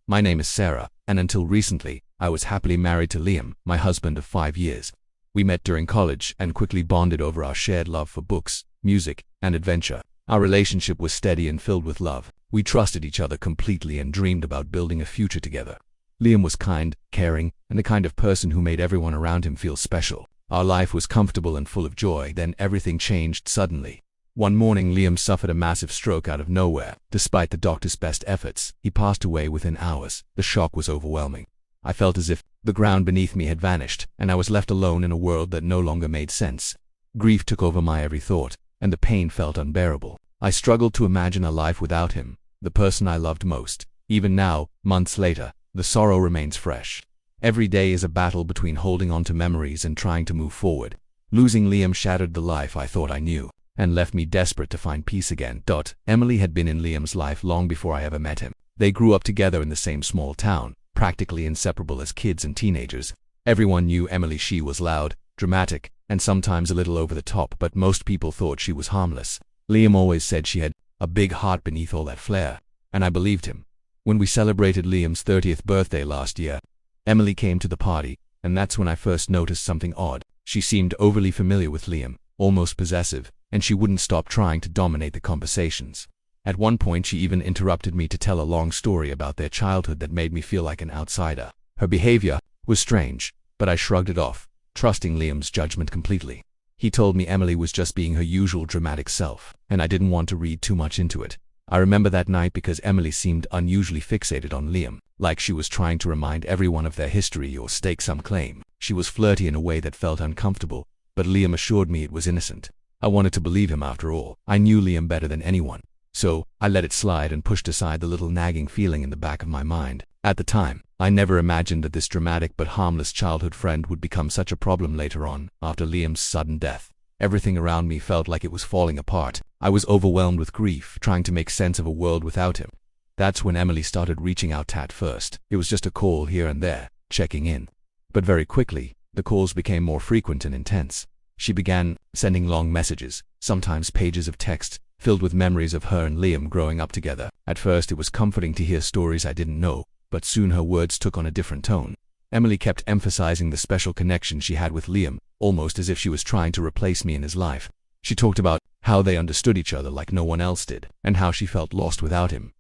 My name is Sarah, and until recently, I was happily married to Liam, my husband of 5 years. We met during college and quickly bonded over our shared love for books, music, and adventure. Our relationship was steady and filled with love. We trusted each other completely and dreamed about building a future together. Liam was kind, caring, and the kind of person who made everyone around him feel special. Our life was comfortable and full of joy. Then everything changed suddenly. One morning, Liam suffered a massive stroke out of nowhere. Despite the doctor's best efforts, he passed away within hours. The shock was overwhelming. I felt as if the ground beneath me had vanished, and I was left alone in a world that no longer made sense. Grief took over my every thought, and the pain felt unbearable. I struggled to imagine a life without him, the person I loved most. Even now, months later, the sorrow remains fresh. Every day is a battle between holding on to memories and trying to move forward. Losing Liam shattered the life I thought I knew, and left me desperate to find peace again. Emily had been in Liam's life long before I ever met him. They grew up together in the same small town, practically inseparable as kids and teenagers. Everyone knew Emily. She was loud, dramatic, and sometimes a little over the top, but most people thought she was harmless. Liam always said she had a big heart beneath all that flair, and I believed him. When we celebrated Liam's 30th birthday last year, Emily came to the party, and that's when I first noticed something odd. She seemed overly familiar with Liam, almost possessive, and she wouldn't stop trying to dominate the conversations. At one point, she even interrupted me to tell a long story about their childhood that made me feel like an outsider. Her behavior was strange, but I shrugged it off, trusting Liam's judgment completely. He told me Emily was just being her usual dramatic self, and I didn't want to read too much into it. I remember that night because Emily seemed unusually fixated on Liam, like she was trying to remind everyone of their history or stake some claim. She was flirty in a way that felt uncomfortable, but Liam assured me it was innocent. I wanted to believe him after all. I knew Liam better than anyone. So, I let it slide and pushed aside the little nagging feeling in the back of my mind. At the time, I never imagined that this dramatic but harmless childhood friend would become such a problem later on, after Liam's sudden death. Everything around me felt like it was falling apart. I was overwhelmed with grief, trying to make sense of a world without him. That's when Emily started reaching out. At first, it was just a call here and there, checking in. But very quickly, the calls became more frequent and intense. She began sending long messages, sometimes pages of text, filled with memories of her and Liam growing up together. At first, it was comforting to hear stories I didn't know, but soon her words took on a different tone. Emily kept emphasizing the special connection she had with Liam, almost as if she was trying to replace me in his life. She talked about how they understood each other like no one else did, and how she felt lost without him.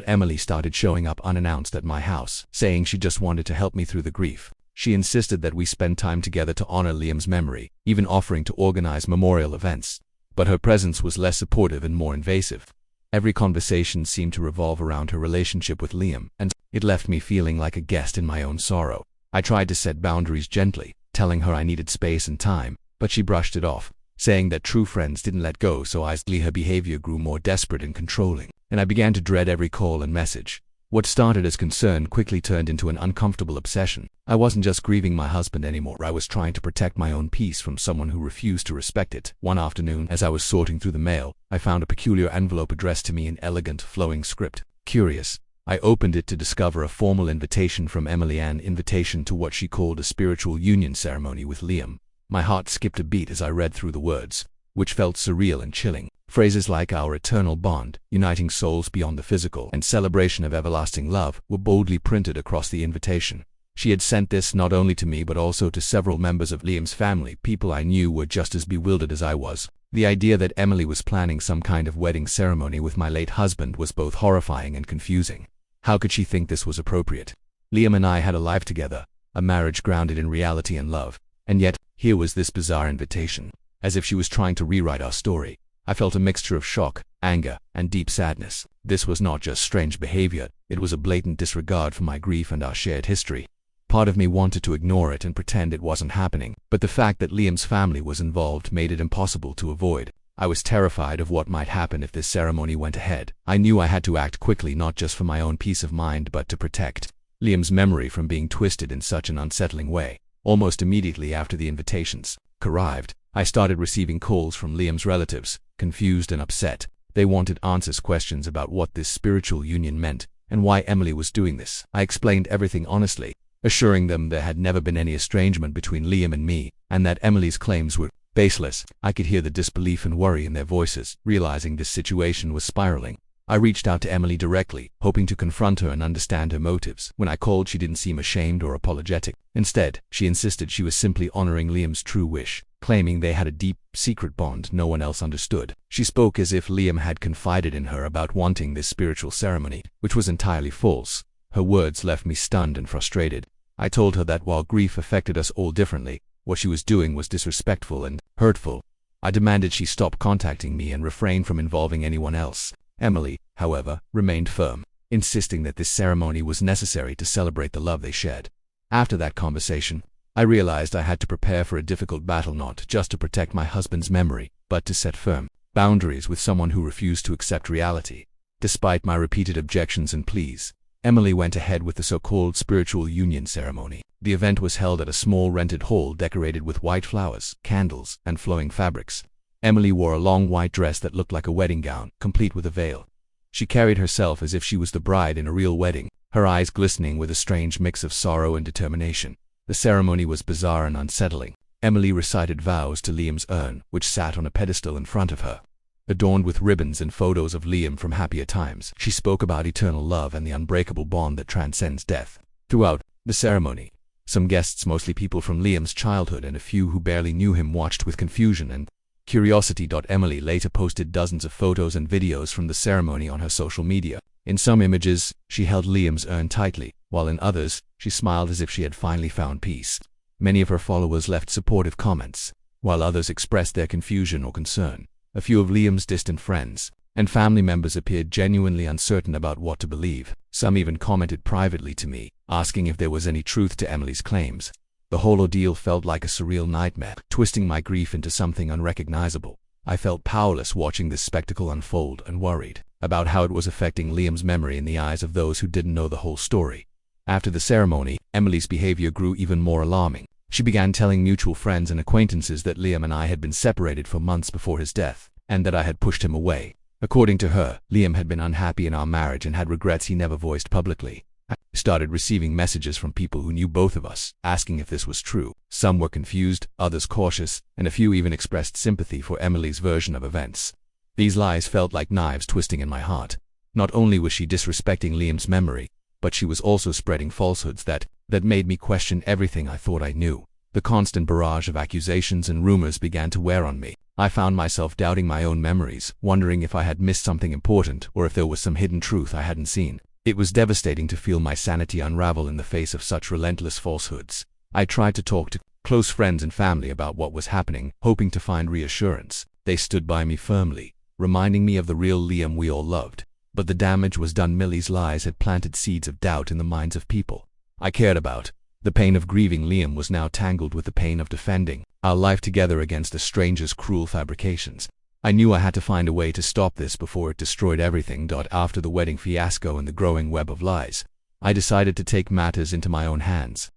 Emily started showing up unannounced at my house, saying she just wanted to help me through the grief. She insisted that we spend time together to honor Liam's memory, even offering to organize memorial events. But her presence was less supportive and more invasive. Every conversation seemed to revolve around her relationship with Liam, and it left me feeling like a guest in my own sorrow. I tried to set boundaries gently, telling her I needed space and time, but she brushed it off, saying that true friends didn't let go. So her behavior grew more desperate and controlling, and I began to dread every call and message. What started as concern quickly turned into an uncomfortable obsession. I wasn't just grieving my husband anymore. I was trying to protect my own peace from someone who refused to respect it. One afternoon, as I was sorting through the mail, I found a peculiar envelope addressed to me in elegant, flowing script. Curious, I opened it to discover a formal invitation from Emily, an invitation to what she called a spiritual union ceremony with Liam. My heart skipped a beat as I read through the words, which felt surreal and chilling. Phrases like our eternal bond, uniting souls beyond the physical, and celebration of everlasting love were boldly printed across the invitation. She had sent this not only to me but also to several members of Liam's family. People I knew were just as bewildered as I was. The idea that Emily was planning some kind of wedding ceremony with my late husband was both horrifying and confusing. How could she think this was appropriate? Liam and I had a life together, a marriage grounded in reality and love, and yet, here was this bizarre invitation, as if she was trying to rewrite our story. I felt a mixture of shock, anger, and deep sadness. This was not just strange behavior, it was a blatant disregard for my grief and our shared history. Part of me wanted to ignore it and pretend it wasn't happening, but the fact that Liam's family was involved made it impossible to avoid. I was terrified of what might happen if this ceremony went ahead. I knew I had to act quickly, not just for my own peace of mind but to protect Liam's memory from being twisted in such an unsettling way. Almost immediately after the invitations arrived, I started receiving calls from Liam's relatives, confused and upset. They wanted answers, questions about what this spiritual union meant and why Emily was doing this. I explained everything honestly, assuring them there had never been any estrangement between Liam and me, and that Emily's claims were baseless. I could hear the disbelief and worry in their voices, realizing this situation was spiraling. I reached out to Emily directly, hoping to confront her and understand her motives. When I called, she didn't seem ashamed or apologetic. Instead, she insisted she was simply honoring Liam's true wish, claiming they had a deep, secret bond no one else understood. She spoke as if Liam had confided in her about wanting this spiritual ceremony, which was entirely false. Her words left me stunned and frustrated. I told her that while grief affected us all differently, what she was doing was disrespectful and hurtful. I demanded she stop contacting me and refrain from involving anyone else. Emily, however, remained firm, insisting that this ceremony was necessary to celebrate the love they shared. After that conversation, I realized I had to prepare for a difficult battle, not just to protect my husband's memory, but to set firm boundaries with someone who refused to accept reality. Despite my repeated objections and pleas, Emily went ahead with the so-called spiritual union ceremony. The event was held at a small rented hall decorated with white flowers, candles, and flowing fabrics. Emily wore a long white dress that looked like a wedding gown, complete with a veil. She carried herself as if she was the bride in a real wedding, her eyes glistening with a strange mix of sorrow and determination. The ceremony was bizarre and unsettling. Emily recited vows to Liam's urn, which sat on a pedestal in front of her. Adorned with ribbons and photos of Liam from happier times, she spoke about eternal love and the unbreakable bond that transcends death. Throughout the ceremony, some guests, mostly people from Liam's childhood and a few who barely knew him, watched with confusion and curiosity. Emily later posted dozens of photos and videos from the ceremony on her social media. In some images, she held Liam's urn tightly, while in others, she smiled as if she had finally found peace. Many of her followers left supportive comments, while others expressed their confusion or concern. A few of Liam's distant friends and family members appeared genuinely uncertain about what to believe. Some even commented privately to me, asking if there was any truth to Emily's claims. The whole ordeal felt like a surreal nightmare, twisting my grief into something unrecognizable. I felt powerless watching this spectacle unfold and worried about how it was affecting Liam's memory in the eyes of those who didn't know the whole story. After the ceremony, Emily's behavior grew even more alarming. She began telling mutual friends and acquaintances that Liam and I had been separated for months before his death, and that I had pushed him away. According to her, Liam had been unhappy in our marriage and had regrets he never voiced publicly. I started receiving messages from people who knew both of us, asking if this was true. Some were confused, others cautious, and a few even expressed sympathy for Emily's version of events. These lies felt like knives twisting in my heart. Not only was she disrespecting Liam's memory, but she was also spreading falsehoods that made me question everything I thought I knew. The constant barrage of accusations and rumors began to wear on me. I found myself doubting my own memories, wondering if I had missed something important or if there was some hidden truth I hadn't seen. It was devastating to feel my sanity unravel in the face of such relentless falsehoods. I tried to talk to close friends and family about what was happening, hoping to find reassurance. They stood by me firmly, reminding me of the real Liam we all loved. But the damage was done. Millie's lies had planted seeds of doubt in the minds of people I cared about. The pain of grieving Liam was now tangled with the pain of defending our life together against a stranger's cruel fabrications. I knew I had to find a way to stop this before it destroyed everything. After the wedding fiasco and the growing web of lies, I decided to take matters into my own hands.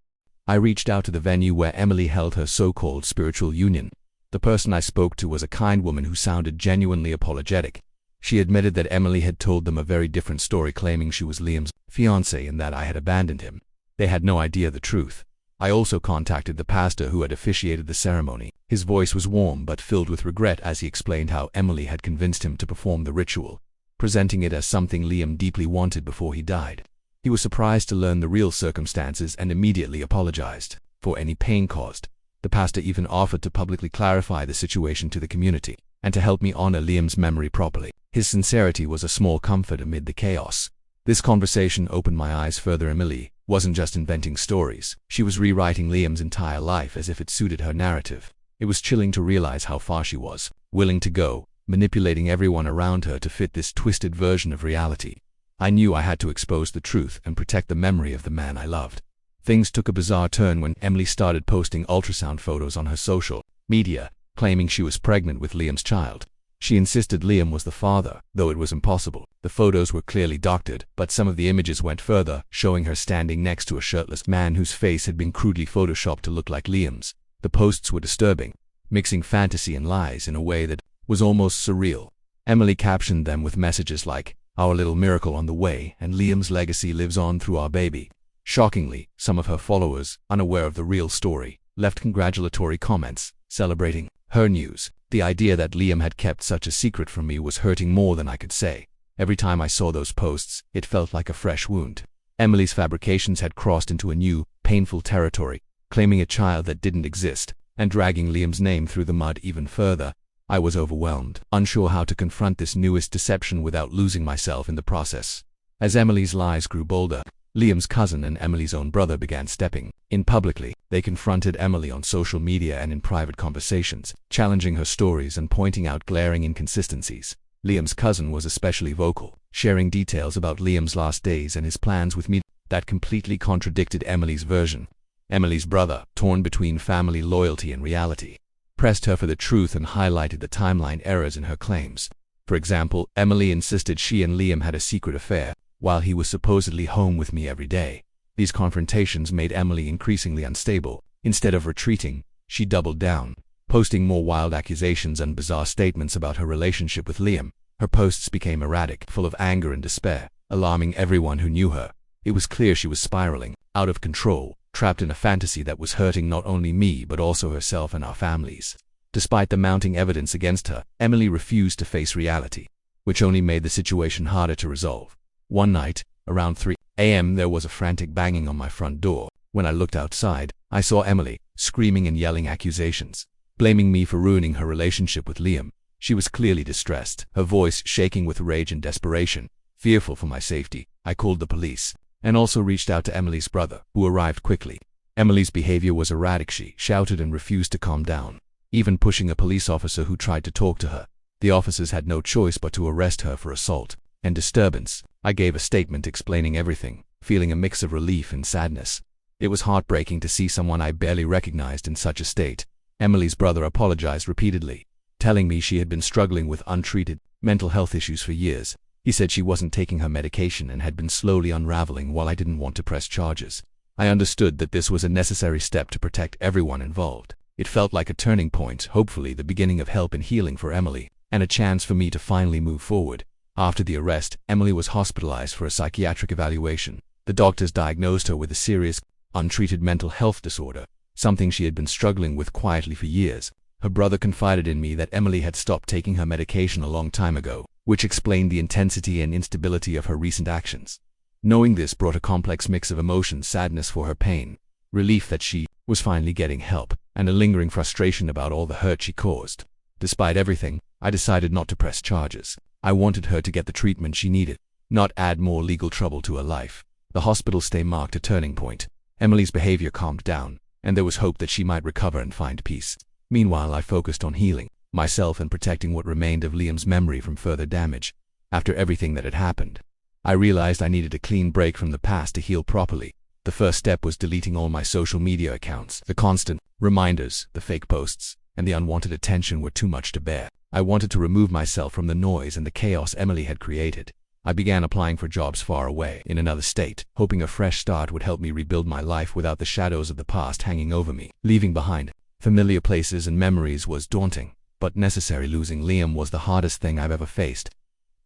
I reached out to the venue where Emily held her so-called spiritual union. The person I spoke to was a kind woman who sounded genuinely apologetic. She admitted that Emily had told them a very different story, claiming she was Liam's fiancée and that I had abandoned him. They had no idea the truth. I also contacted the pastor who had officiated the ceremony. His voice was warm but filled with regret as he explained how Emily had convinced him to perform the ritual, presenting it as something Liam deeply wanted before he died. He was surprised to learn the real circumstances and immediately apologized for any pain caused. The pastor even offered to publicly clarify the situation to the community and to help me honor Liam's memory properly. His sincerity was a small comfort amid the chaos. This conversation opened my eyes further. Emily wasn't just inventing stories. She was rewriting Liam's entire life as if it suited her narrative. It was chilling to realize how far she was willing to go, manipulating everyone around her to fit this twisted version of reality. I knew I had to expose the truth and protect the memory of the man I loved. Things took a bizarre turn when Emily started posting ultrasound photos on her social media, claiming she was pregnant with Liam's child. She insisted Liam was the father, though it was impossible. The photos were clearly doctored, but some of the images went further, showing her standing next to a shirtless man whose face had been crudely photoshopped to look like Liam's. The posts were disturbing, mixing fantasy and lies in a way that was almost surreal. Emily captioned them with messages like, "Our little miracle on the way, and Liam's legacy lives on through our baby." Shockingly, some of her followers, unaware of the real story, left congratulatory comments, celebrating her news. The idea that Liam had kept such a secret from me was hurting more than I could say. Every time I saw those posts, it felt like a fresh wound. Emily's fabrications had crossed into a new, painful territory, claiming a child that didn't exist, and dragging Liam's name through the mud even further. I was overwhelmed, unsure how to confront this newest deception without losing myself in the process. As Emily's lies grew bolder, Liam's cousin and Emily's own brother began stepping in publicly. They confronted Emily on social media and in private conversations, challenging her stories and pointing out glaring inconsistencies. Liam's cousin was especially vocal, sharing details about Liam's last days and his plans with me that completely contradicted Emily's version. Emily's brother, torn between family loyalty and reality, pressed her for the truth and highlighted the timeline errors in her claims. For example, Emily insisted she and Liam had a secret affair, while he was supposedly home with me every day. These confrontations made Emily increasingly unstable. Instead of retreating, she doubled down, posting more wild accusations and bizarre statements about her relationship with Liam. Her posts became erratic, full of anger and despair, alarming everyone who knew her. It was clear she was spiraling, out of control, trapped in a fantasy that was hurting not only me but also herself and our families. Despite the mounting evidence against her, Emily refused to face reality, which only made the situation harder to resolve. One night, around 3 a.m., there was a frantic banging on my front door. When I looked outside, I saw Emily, screaming and yelling accusations, blaming me for ruining her relationship with Liam. She was clearly distressed, her voice shaking with rage and desperation. Fearful for my safety, I called the police, and also reached out to Emily's brother, who arrived quickly. Emily's behavior was erratic. She shouted and refused to calm down, even pushing a police officer who tried to talk to her. The officers had no choice but to arrest her for assault and disturbance. I gave a statement explaining everything, feeling a mix of relief and sadness. It was heartbreaking to see someone I barely recognized in such a state. Emily's brother apologized repeatedly, telling me she had been struggling with untreated mental health issues for years. He said she wasn't taking her medication and had been slowly unraveling. While I didn't want to press charges, I understood that this was a necessary step to protect everyone involved. It felt like a turning point, hopefully the beginning of help and healing for Emily, and a chance for me to finally move forward. After the arrest, Emily was hospitalized for a psychiatric evaluation. The doctors diagnosed her with a serious, untreated mental health disorder, something she had been struggling with quietly for years. Her brother confided in me that Emily had stopped taking her medication a long time ago, which explained the intensity and instability of her recent actions. Knowing this brought a complex mix of emotions: sadness for her pain, relief that she was finally getting help, and a lingering frustration about all the hurt she caused. Despite everything, I decided not to press charges. I wanted her to get the treatment she needed, not add more legal trouble to her life. The hospital stay marked a turning point. Emily's behavior calmed down, and there was hope that she might recover and find peace. Meanwhile, I focused on healing myself and protecting what remained of Liam's memory from further damage. After everything that had happened, I realized I needed a clean break from the past to heal properly. The first step was deleting all my social media accounts. The constant reminders, the fake posts, and the unwanted attention were too much to bear. I wanted to remove myself from the noise and the chaos Emily had created. I began applying for jobs far away, in another state, hoping a fresh start would help me rebuild my life without the shadows of the past hanging over me. Leaving behind familiar places and memories was daunting, but necessary. Losing Liam was the hardest thing I've ever faced.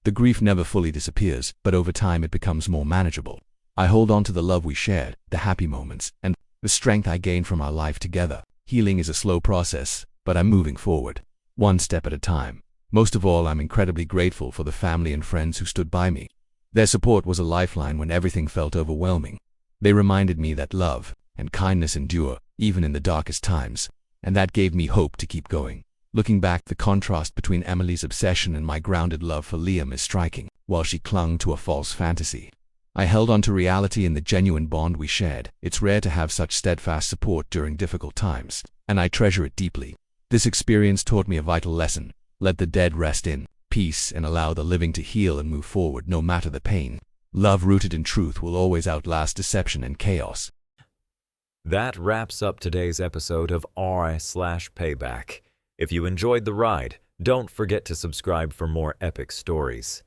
The grief never fully disappears, but over time it becomes more manageable. I hold on to the love we shared, the happy moments, and the strength I gained from our life together. Healing is a slow process, but I'm moving forward, one step at a time. Most of all, I'm incredibly grateful for the family and friends who stood by me. Their support was a lifeline when everything felt overwhelming. They reminded me that love and kindness endure, even in the darkest times, and that gave me hope to keep going. Looking back, the contrast between Emily's obsession and my grounded love for Liam is striking. While she clung to a false fantasy, I held on to reality and the genuine bond we shared. It's rare to have such steadfast support during difficult times, and I treasure it deeply. This experience taught me a vital lesson: let the dead rest in peace and allow the living to heal and move forward no matter the pain. Love rooted in truth will always outlast deception and chaos. That wraps up today's episode of R/Payback. If you enjoyed the ride, don't forget to subscribe for more epic stories.